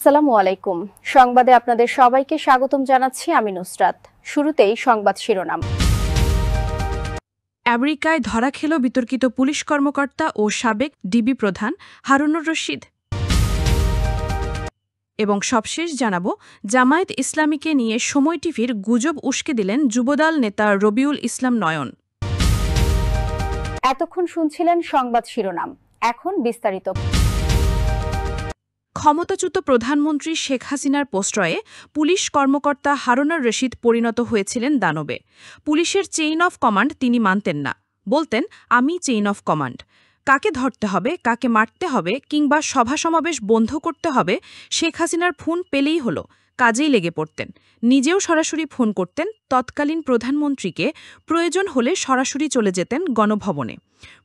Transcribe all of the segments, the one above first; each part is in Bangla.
আসসালামু আলাইকুম। সংবাদে আপনাদের সবাইকে স্বাগতম জানাচ্ছি আমি নুসরাত। শুরুতেই সংবাদ শিরোনাম। আমেরিকায় ধরা খেল বিতর্কিত পুলিশ কর্মকর্তা ও সাবেক ডিবি প্রধান হারুনুর রশিদ। এবং সবশেষ জানাবো, জামায়াত ইসলামীকে নিয়ে সময় টিভির গুজব উস্কে দিলেন যুবদল নেতা রবিউল ইসলাম নয়ন। এতক্ষণ শুনছিলেন সংবাদ শিরোনাম, এখন বিস্তারিত। ক্ষমতাচ্যুত প্রধানমন্ত্রী শেখ হাসিনার প্রশ্রয়ে পুলিশ কর্মকর্তা হারুনুর রশিদ পরিণত হয়েছিলেন দানবে। পুলিশের চেইন অফ কমান্ড তিনি মানতেন না, বলতেন আমি চেইন অফ কমান্ড। কাকে ধরতে হবে, কাকে মারতে হবে কিংবা সভা সমাবেশ বন্ধ করতে হবে, শেখ হাসিনার ফোন পেলেই হলো, কাজেই লেগে পড়তেন। নিজেও সরাসরি ফোন করতেন তৎকালীন প্রধানমন্ত্রীকে, প্রয়োজন হলে সরাসরি চলে যেতেন গণভবনে।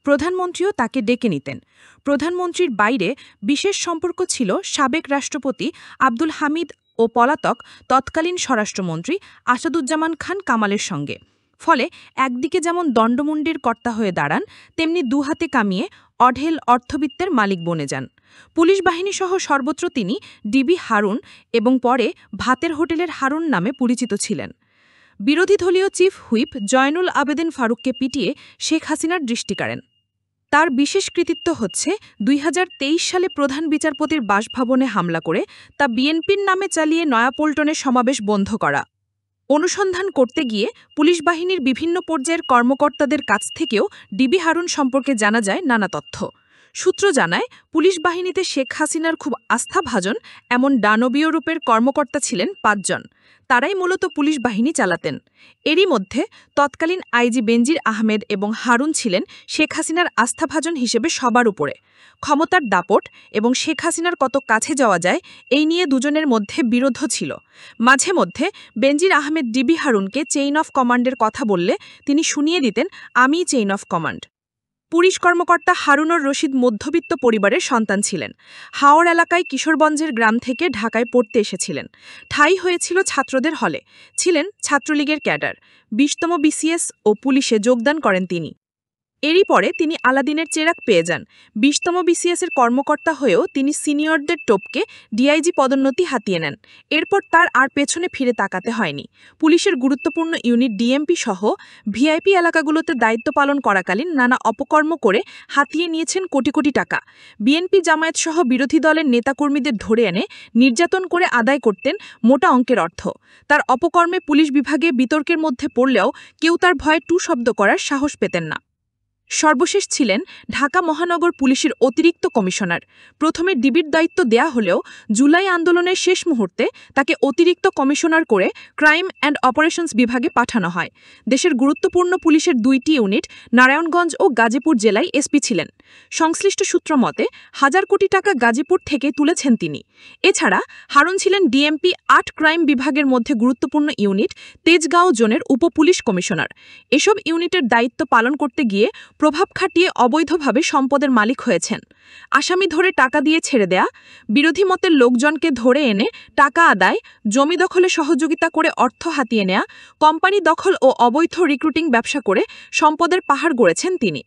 প্রধানমন্ত্রীও তাকে ডেকে নিতেন। প্রধানমন্ত্রীর বাইরে বিশেষ সম্পর্ক ছিল সাবেক রাষ্ট্রপতি আব্দুল হামিদ ও পলাতক তৎকালীন স্বরাষ্ট্রমন্ত্রী আসাদুজ্জামান খান কামালের সঙ্গে। ফলে একদিকে যেমন দণ্ডমুণ্ডির কর্তা হয়ে দাঁড়ান, তেমনি দুহাতে কামিয়ে অঢেল অর্থবিত্তের মালিক বনে যান। পুলিশ বাহিনীসহ সর্বত্র তিনি ডিবি হারুন এবং পরে ভাতের হোটেলের হারুন নামে পরিচিত ছিলেন। বিরোধী দলীয় চিফ হুইপ জয়নুল আবেদিন ফারুককে পিটিয়ে শেখ হাসিনার দৃষ্টি কাড়েন। তার বিশেষ কৃতিত্ব হচ্ছে ২০২৩ সালে প্রধান বিচারপতির বাসভবনে হামলা করে তা বিএনপির নামে চালিয়ে নয়াপল্টনে সমাবেশ বন্ধ করা। অনুসন্ধান করতে গিয়ে পুলিশ বাহিনীর বিভিন্ন পর্যায়ের কর্মকর্তাদের কাছ থেকেও ডিবি হারুন সম্পর্কে জানা যায় নানা তথ্য। সূত্র জানায়, পুলিশ বাহিনীতে শেখ হাসিনার খুব আস্থাভাজন এমন দানবীয় রূপের কর্মকর্তা ছিলেন ৫ জন। তারাই মূলত পুলিশ বাহিনী চালাতেন। এরই মধ্যে তৎকালীন আইজি বেনজির আহমেদ এবং হারুন ছিলেন শেখ হাসিনার আস্থাভাজন হিসেবে সবার উপরে। ক্ষমতার দাপট এবং শেখ হাসিনার কত কাছে যাওয়া যায়, এই নিয়ে দুজনের মধ্যে বিরোধ ছিল। মাঝে মধ্যে বেনজির আহমেদ ডিবি হারুনকে চেইন অফ কমান্ডের কথা বললে তিনি শুনিয়ে দিতেন আমি চেইন অফ কমান্ড। পুলিশ কর্মকর্তা হারুনুর রশিদ মধ্যবিত্ত পরিবারের সন্তান ছিলেন। হাওড় এলাকায় কিশোরগঞ্জের গ্রাম থেকে ঢাকায় পড়তে এসেছিলেন। ঠাঁই হয়েছিল ছাত্রদের হলে। ছিলেন ছাত্রলীগের ক্যাডার। ২০তম বিসিএস ও পুলিশে যোগদান করেন তিনি। এরই পরে তিনি আলাদিনের চেরাগ পেয়ে যান। ২০তম বিসিএসের কর্মকর্তা হয়েও তিনি সিনিয়রদের টপকে ডিআইজি পদোন্নতি হাতিয়ে নেন। এরপর তার আর পেছনে ফিরে তাকাতে হয়নি। পুলিশের গুরুত্বপূর্ণ ইউনিট ডিএমপি সহ ভিআইপি এলাকাগুলোতে দায়িত্ব পালন করাকালীন নানা অপকর্ম করে হাতিয়ে নিয়েছেন কোটি কোটি টাকা। বিএনপি জামায়াত সহ বিরোধী দলের নেতাকর্মীদের ধরে এনে নির্যাতন করে আদায় করতেন মোটা অঙ্কের অর্থ। তার অপকর্মে পুলিশ বিভাগে বিতর্কের মধ্যে পড়লেও কেউ তার ভয়ে টু শব্দ করার সাহস পেতেন না। সর্বশেষ ছিলেন ঢাকা মহানগর পুলিশের অতিরিক্ত কমিশনার। প্রথমে ডিবির দায়িত্ব দেয়া হলেও জুলাই আন্দোলনের শেষ মুহূর্তে তাকে অতিরিক্ত কমিশনার করে ক্রাইম অ্যান্ড অপারেশনস বিভাগে পাঠানো হয়। দেশের গুরুত্বপূর্ণ পুলিশের ২টি ইউনিট নারায়ণগঞ্জ ও গাজীপুর জেলায় এসপি ছিলেন। সংশ্লিষ্ট সূত্র মতে ১,০০০ কোটি টাকা গাজীপুর থেকে তুলেছেন তিনি। এছাড়া হারুন ছিলেন ডিএমপি ৮ ক্রাইম বিভাগের মধ্যে গুরুত্বপূর্ণ ইউনিট তেজগাঁও জোনের উপপুলিশ কমিশনার। এসব ইউনিটের দায়িত্ব পালন করতে গিয়ে প্রভাব খাটিয়ে অবৈধভাবে সম্পদের মালিক হয়েছেন। আসামি ধরে টাকা দিয়ে ছেড়ে দেয়া, বিরোধী মতের লোকজনকে ধরে এনে টাকা আদায়, জমি দখলে সহযোগিতা করে অর্থ হাতিয়ে নেয়া, কোম্পানি দখল ও অবৈধ রিক্রুটিং ব্যবসা করে সম্পদের পাহাড় গড়েছেন তিনি।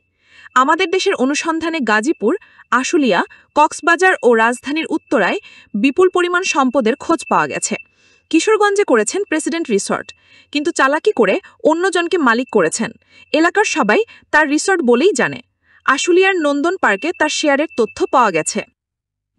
আমাদের দেশের অনুসন্ধানে গাজীপুর, আশুলিয়া, কক্সবাজার ও রাজধানীর উত্তরায় বিপুল পরিমাণ সম্পদের খোঁজ পাওয়া গেছে। কিশোরগঞ্জে করেছেন প্রেসিডেন্ট রিসর্ট, কিন্তু চালাকি করে অন্যজনকে মালিক করেছেন। এলাকার সবাই তার রিসর্ট বলেই জানে। আশুলিয়ার নন্দন পার্কে তার শেয়ারের তথ্য পাওয়া গেছে।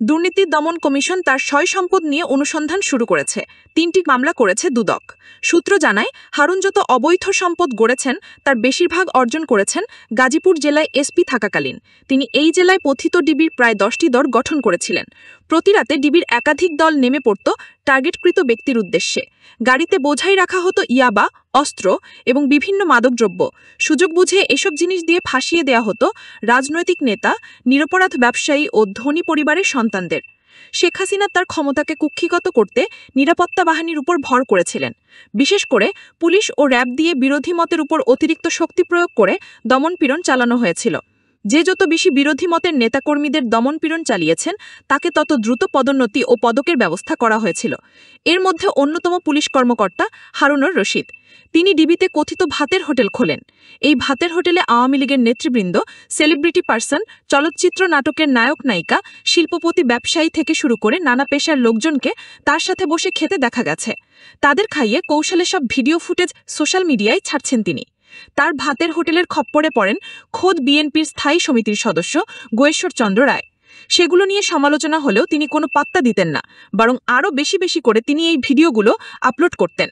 দুর্নীতি দমন কমিশন তার সয় সম্পদ নিয়ে অনুসন্ধান শুরু করেছে। ৩টি মামলা করেছে দুদক। সূত্র জানায়, হারুন যত অবৈধ সম্পদ গড়েছেন তার বেশিরভাগ অর্জন করেছেন গাজীপুর জেলায় এসপি থাকাকালীন। তিনি এই জেলায় পথিত ডিবির প্রায় ১০টি দল গঠন করেছিলেন। প্রতি রাতে ডিবির একাধিক দল নেমে পড়ত টার্গেটকৃত ব্যক্তির উদ্দেশ্যে। গাড়িতে বোঝাই রাখা হতো ইয়াবা, অস্ত্র এবং বিভিন্ন মাদকদ্রব্য। সুযোগ বুঝে এসব জিনিস দিয়ে ফাঁসিয়ে দেয়া হতো রাজনৈতিক নেতা, নিরপরাধ ব্যবসায়ী ও ধনী পরিবারের সন্তানদের। শেখ হাসিনা তার ক্ষমতাকে কুক্ষিগত করতে নিরাপত্তা বাহিনীর উপর ভর করেছিলেন। বিশেষ করে পুলিশ ও র্যাব দিয়ে বিরোধী মতের উপর অতিরিক্ত শক্তি প্রয়োগ করে দমনপীড়ন চালানো হয়েছিল। যে যত বেশি বিরোধী মতের নেতাকর্মীদের দমনপীড়ন চালিয়েছেন তাকে তত দ্রুত পদোন্নতি ও পদকের ব্যবস্থা করা হয়েছিল। এর মধ্যে অন্যতম পুলিশ কর্মকর্তা হারুনুর রশিদ। তিনি ডিবিতে কথিত ভাতের হোটেল খোলেন। এই ভাতের হোটেলে আওয়ামী লীগের নেতৃবৃন্দ, সেলিব্রিটি পার্সন, চলচ্চিত্র নাটকের নায়ক নায়িকা, শিল্পপতি, ব্যবসায়ী থেকে শুরু করে নানা পেশার লোকজনকে তার সাথে বসে খেতে দেখা গেছে। তাদের খাইয়ে কৌশলে সব ভিডিও ফুটেজ সোশ্যাল মিডিয়ায় ছাড়ছেন তিনি। তার ভাতের হোটেলের খপ্পরে পড়েন খোদ বিএনপির স্থায়ী সমিতির সদস্য গয়েশ্বর চন্দ্র রায়। সেগুলো নিয়ে সমালোচনা হলেও তিনি কোনো পাত্তা দিতেন না, বরং আরও বেশি বেশি করে তিনি এই ভিডিওগুলো আপলোড করতেন।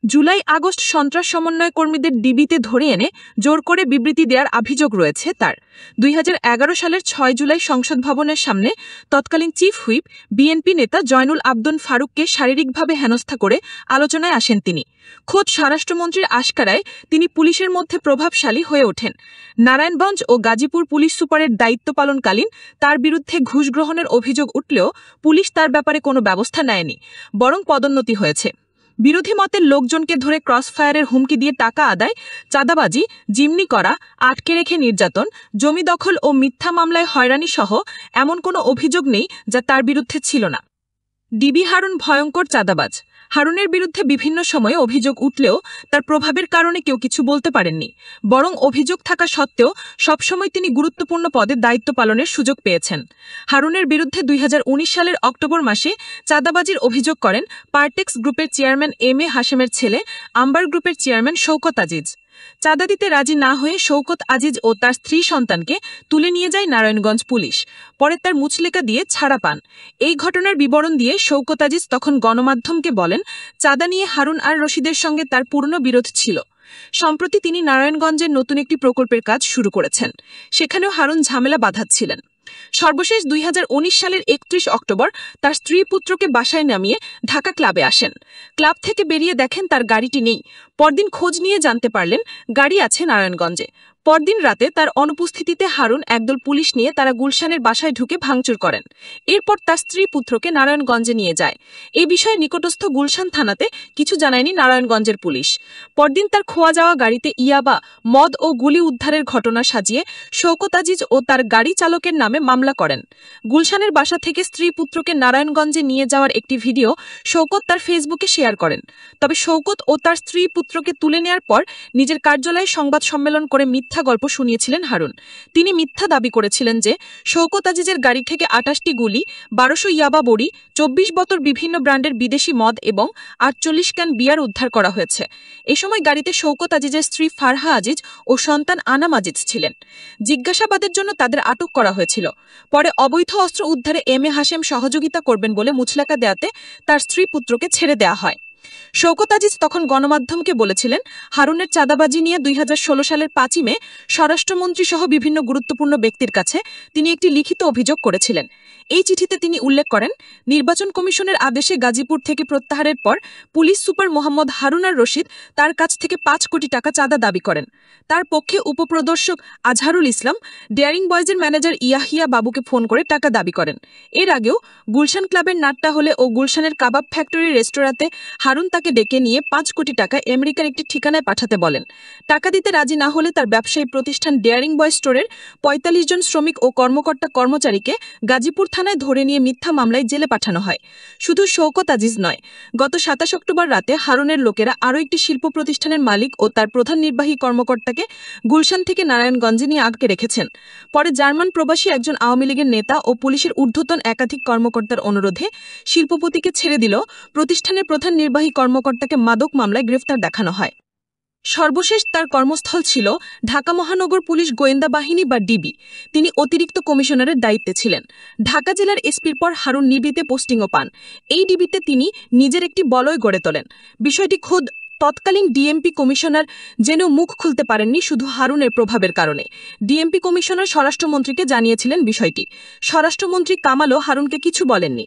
জুলাই আগস্ট সন্ত্রাস সমন্বয় কর্মীদের ডিবিতে ধরে এনে জোর করে বিবৃতি দেওয়ার অভিযোগ রয়েছে তার। 2011 সালের 6 জুলাই সংসদ ভবনের সামনে তৎকালীন চিফ হুইপ বিএনপি নেতা জয়নুল আবদিন ফারুককে শারীরিকভাবে হেনস্থা করে আলোচনায় আসেন তিনি। খোদ স্বরাষ্ট্রমন্ত্রীর আশকারায় তিনি পুলিশের মধ্যে প্রভাবশালী হয়ে ওঠেন। নারায়ণগঞ্জ ও গাজীপুর পুলিশ সুপারের দায়িত্ব পালনকালীন তার বিরুদ্ধে ঘুষ গ্রহণের অভিযোগ উঠলেও পুলিশ তার ব্যাপারে কোনো ব্যবস্থা নেয়নি, বরং পদোন্নতি হয়েছে। বিরোধী মতের লোকজনকে ধরে ক্রসফায়ারের হুমকি দিয়ে টাকা আদায়, চাঁদাবাজি, জিম্মি করা, আটকে রেখে নির্যাতন, জমি দখল ও মিথ্যা মামলায় হয়রানি সহ এমন কোনো অভিযোগ নেই যা তার বিরুদ্ধে ছিল না। ডিবি হারুন ভয়ঙ্কর চাঁদাবাজ। হারুনের বিরুদ্ধে বিভিন্ন সময়ে অভিযোগ উঠলেও তার প্রভাবের কারণে কেউ কিছু বলতে পারেননি, বরং অভিযোগ থাকা সত্ত্বেও সবসময় তিনি গুরুত্বপূর্ণ পদে দায়িত্ব পালনের সুযোগ পেয়েছেন। হারুনের বিরুদ্ধে 2019 সালের অক্টোবর মাসে চাঁদাবাজির অভিযোগ করেন পারটেক্স গ্রুপের চেয়ারম্যান এম এ হাশেমের ছেলে আম্বার গ্রুপের চেয়ারম্যান শওকত আজিজ। চাঁদা দিতে রাজি না হয়ে শওকত আজিজ ও তার স্ত্রী সন্তানকে তুলে নিয়ে যায় নারায়ণগঞ্জ পুলিশ। পরে তার মুচলেকা দিয়ে ছাড়া পান। এই ঘটনার বিবরণ দিয়ে শওকত আজিজ তখন গণমাধ্যমকে বলেন, চাঁদা নিয়ে হারুন আর রশিদের সঙ্গে তার পুরনো বিরোধ ছিল। সম্প্রতি তিনি নারায়ণগঞ্জের নতুন একটি প্রকল্পের কাজ শুরু করেছেন, সেখানেও হারুন ঝামেলা বাঁধাচ্ছিলেন। সর্বশেষ 2019 সালের 31 অক্টোবর তার স্ত্রী পুত্রকে বাসায় নামিয়ে ঢাকা ক্লাবে আসেন। ক্লাব থেকে বেরিয়ে দেখেন তার গাড়িটি নেই। পরদিন খোঁজ নিয়ে জানতে পারলেন গাড়ি আছে নারায়ণগঞ্জে। পরদিন রাতে তার অনুপস্থিতিতে হারুন একদল পুলিশ নিয়ে তারা গুলশানের বাসায় ঢুকে ভাঙচুর করেন। এরপর তার স্ত্রী পুত্রকে নারায়ণগঞ্জে নিয়ে যায়। এই বিষয়ে নিকটস্থ গুলশান থানাতে কিছু জানায়নি নারায়ণগঞ্জের পুলিশ। পরদিন তার খোয়া যাওয়া গাড়িতে ইয়াবা, মদ ও গুলি উদ্ধারের ঘটনা সাজিয়ে শওকত আজিজ ও তার গাড়ি চালকের নামে মামলা করেন। গুলশানের বাসা থেকে স্ত্রী পুত্রকে নারায়ণগঞ্জে নিয়ে যাওয়ার একটি ভিডিও শওকত তার ফেসবুকে শেয়ার করেন। তবে শওকত ও তার স্ত্রী পুত্রকে তুলে নেওয়ার পর নিজের কার্যালয়ে সংবাদ সম্মেলন করে মিথ্যা গল্প শুনিয়েছিলেন হারুন। তিনি মিথ্যা দাবি করেছিলেন যে শওকত আজিজের গাড়ি থেকে 28টি গুলি, 1200 ইয়াবা বড়ি, 24 বোতল বিভিন্ন ব্র্যান্ডের বিদেশি মদ এবং 48 ক্যান বিয়ার উদ্ধার করা হয়েছে। এ সময় গাড়িতে শওকত আজিজের স্ত্রী ফারহা আজিজ ও সন্তান আনাম আজিজ ছিলেন। জিজ্ঞাসাবাদের জন্য তাদের আটক করা হয়েছিল। পরে অবৈধ অস্ত্র উদ্ধারে এম এ হাশেম সহযোগিতা করবেন বলে মুচলেকা দেয়াতে তার স্ত্রী পুত্রকে ছেড়ে দেয়া হয়। শওকত আজিজ তখন গণমাধ্যমকে বলেছিলেন, হারুনের চাঁদাবাজি নিয়ে 2016 সালের 5 মে স্বরাষ্ট্রমন্ত্রী সহ বিভিন্ন গুরুত্বপূর্ণ ব্যক্তির কাছে তিনি একটি লিখিত অভিযোগ করেছিলেন। এই চিঠিতে তিনি উল্লেখ করেন, নির্বাচন কমিশনের আদেশে গাজীপুর থেকে প্রত্যাহারের পর পুলিশ সুপার মোহাম্মদ হারুনার রশিদ তার কাছ থেকে 5 কোটি টাকা চাঁদা দাবি করেন। তার পক্ষে উপপ্রদর্শক আজহারুল ইসলাম ডেয়ারিং বয়েজের ম্যানেজার ইয়াহিয়া বাবুকে ফোন করে টাকা দাবি করেন। এর আগেও গুলশান ক্লাবের নাট্টা হলে ও গুলশানের কাবাব ফ্যাক্টরি রেস্তোরাঁতে হারুন তাকে ডেকে নিয়ে 5 কোটি টাকা আমেরিকার একটি ঠিকানায় পাঠাতে বলেন। টাকা দিতে রাজি না হলে তার ব্যবসায়ী প্রতিষ্ঠান ডেয়ারিং বয় স্টোরের 45 জন শ্রমিক ও কর্মকর্তা কর্মচারীকে গাজীপুর থানায় ধরে নিয়ে মিথ্যা মামলায় জেলে পাঠানো হয়। শুধু শওকত আজিজ নয়, গত 27 অক্টোবর রাতে হারুনের লোকেরা আরও একটি শিল্প প্রতিষ্ঠানের মালিক ও তার প্রধান নির্বাহী কর্মকর্তাকে গুলশান থেকে নারায়ণগঞ্জে নিয়ে আটকে রেখেছেন। পরে জার্মান প্রবাসী একজন আওয়ামী লীগের নেতা ও পুলিশের ঊর্ধ্বতন একাধিক কর্মকর্তার অনুরোধে শিল্পপতিকে ছেড়ে দিল প্রতিষ্ঠানের প্রধান নির্বাহী কর্মকর্তাকে মাদক মামলায় গ্রেফতার দেখানো হয়। সর্বশেষ তার কর্মস্থল ছিল ঢাকা মহানগর পুলিশ গোয়েন্দা বাহিনী বা ডিবি। তিনি অতিরিক্ত কমিশনারের দায়িত্বে ছিলেন। ঢাকা জেলার এসপির পর হারুন ডিবিতে পোস্টিংও পান। এই ডিবিতে তিনি নিজের একটি বলয় গড়ে তোলেন। বিষয়টি খোদ তৎকালীন ডিএমপি কমিশনার জেনেও মুখ খুলতে পারেননি শুধু হারুনের প্রভাবের কারণে। ডিএমপি কমিশনার স্বরাষ্ট্রমন্ত্রীকে জানিয়েছিলেন বিষয়টি। স্বরাষ্ট্রমন্ত্রী কামালও হারুনকে কিছু বলেননি।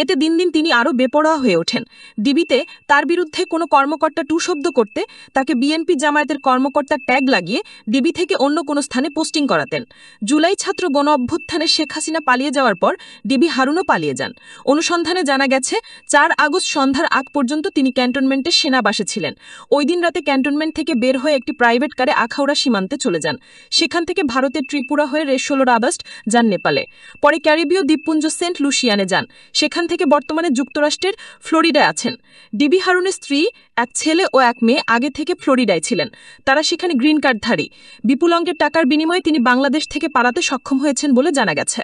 এতে দিন দিন তিনি আরও বেপরোয়া হয়ে ওঠেন। ডিবিতে তার বিরুদ্ধে কোনো কর্মকর্তা টু শব্দ করতে তাকে বিএনপি জামায়াতের কর্মকর্তা ট্যাগ লাগিয়ে ডিবি থেকে অন্য কোনো স্থানে পোস্টিং করাতেন। জুলাই ছাত্র গণ অভ্যুত্থানে শেখ হাসিনা পালিয়ে যাওয়ার পর ডিবি হারুনও পালিয়ে যান। অনুসন্ধানে জানা গেছে 4 আগস্ট সন্ধ্যার আগ পর্যন্ত তিনি ক্যান্টনমেন্টের সেনাবাসে ছিলেন। ছিলেন। ওই দিন রাতে ক্যান্টনমেন্ট থেকে বের হয়ে একটি প্রাইভেট কারে আখাউড়া সীমান্তে চলে যান। সেখান থেকে ভারতের ত্রিপুরা হয়ে 16 আগস্ট যান নেপালে। পরে ক্যারিবীয় দ্বীপপুঞ্জ সেন্ট লুসিয়ানে যান। সেখান থেকে বর্তমানে যুক্তরাষ্ট্রের ফ্লোরিডায় আছেন। ডিবি হারুনের স্ত্রী, এক ছেলে ও এক মেয়ে আগে থেকে ফ্লোরিডায় ছিলেন। তারা সেখানে গ্রিন কার্ডধারী। বিপুল অঙ্কের টাকার বিনিময়ে তিনি বাংলাদেশ থেকে পালাতে সক্ষম হয়েছেন বলে জানা গেছে।